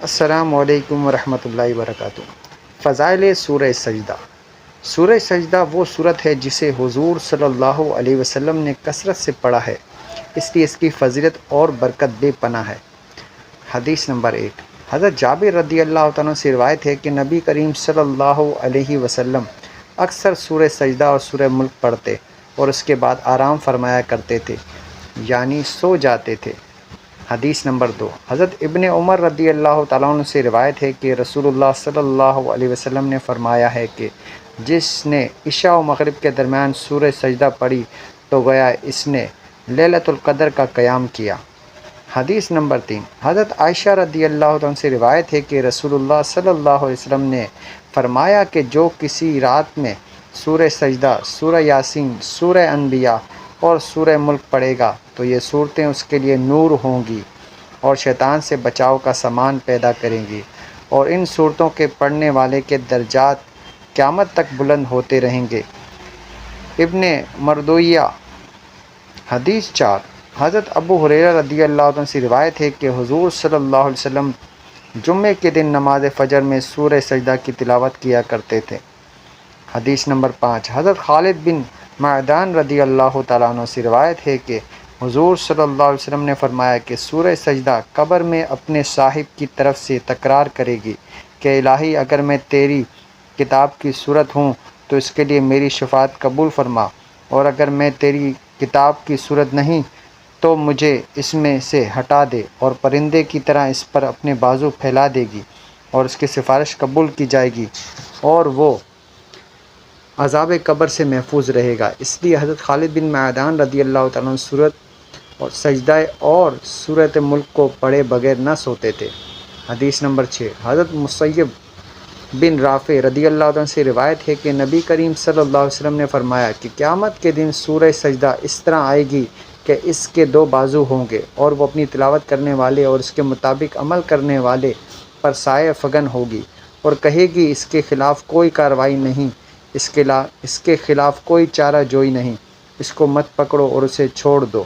السلام علیکم ورحمۃ اللہ وبرکاتہ۔ فضائل سورہ سجدہ۔ سورہ سجدہ وہ سورت ہے جسے حضور صلی اللہ علیہ وسلم نے کثرت سے پڑھا ہے، اس لیے اس کی فضیلت اور برکت بے پناہ ہے۔ حدیث نمبر 1، حضرت جابر رضی اللہ تعالیٰ سے روایت ہے کہ نبی کریم صلی اللہ علیہ وسلم اکثر سورہ سجدہ اور سورہ ملک پڑھتے اور اس کے بعد آرام فرمایا کرتے تھے، یعنی سو جاتے تھے۔ حدیث نمبر 2، حضرت ابن عمر رضی اللہ تعالیٰ عنہ سے روایت ہے کہ رسول اللہ صلی اللہ علیہ وسلم نے فرمایا ہے کہ جس نے عشاء و مغرب کے درمیان سورہ سجدہ پڑھی تو گویا اس نے لیلۃ القدر کا قیام کیا۔ حدیث نمبر 3، حضرت عائشہ رضی اللہ عنہ سے روایت ہے کہ رسول اللہ صلی اللہ علیہ وسلم نے فرمایا کہ جو کسی رات میں سورہ سجدہ، سورہ یاسین، سورہ انبیاء اور سورہ ملک پڑھے گا تو یہ صورتیں اس کے لیے نور ہوں گی اور شیطان سے بچاؤ کا سامان پیدا کریں گی، اور ان صورتوں کے پڑھنے والے کے درجات قیامت تک بلند ہوتے رہیں گے۔ ابن مردویہ۔ حدیث 4، حضرت ابو ہریرہ رضی اللہ عنہ سے روایت ہے کہ حضور صلی اللہ علیہ وسلم جمعے کے دن نماز فجر میں سورہ سجدہ کی تلاوت کیا کرتے تھے۔ حدیث نمبر 5، حضرت خالد بن معدان رضی اللہ تعالیٰ عنہ سے روایت ہے کہ حضور صلی اللہ علیہ وسلم نے فرمایا کہ سورہ سجدہ قبر میں اپنے صاحب کی طرف سے تکرار کرے گی کہ الہی اگر میں تیری کتاب کی صورت ہوں تو اس کے لیے میری شفاعت قبول فرما، اور اگر میں تیری کتاب کی صورت نہیں تو مجھے اس میں سے ہٹا دے، اور پرندے کی طرح اس پر اپنے بازو پھیلا دے گی اور اس کی سفارش قبول کی جائے گی اور وہ عذاب قبر سے محفوظ رہے گا۔ اس لیے حضرت خالد بن معدان رضی اللہ تعالیٰ عنہ سورت اور سجدہ اور سورۃ ملک کو پڑھے بغیر نہ سوتے تھے۔ حدیث نمبر 6، حضرت مسیب بن رافع رضی اللہ عنہ سے روایت ہے کہ نبی کریم صلی اللہ علیہ وسلم نے فرمایا کہ قیامت کے دن سورہ سجدہ اس طرح آئے گی کہ اس کے دو بازو ہوں گے، اور وہ اپنی تلاوت کرنے والے اور اس کے مطابق عمل کرنے والے پر سایہ فگن ہوگی، اور کہے گی اس کے خلاف کوئی کارروائی نہیں، اس کے خلاف کوئی چارہ جوئی نہیں، اس کو مت پکڑو اور اسے چھوڑ دو۔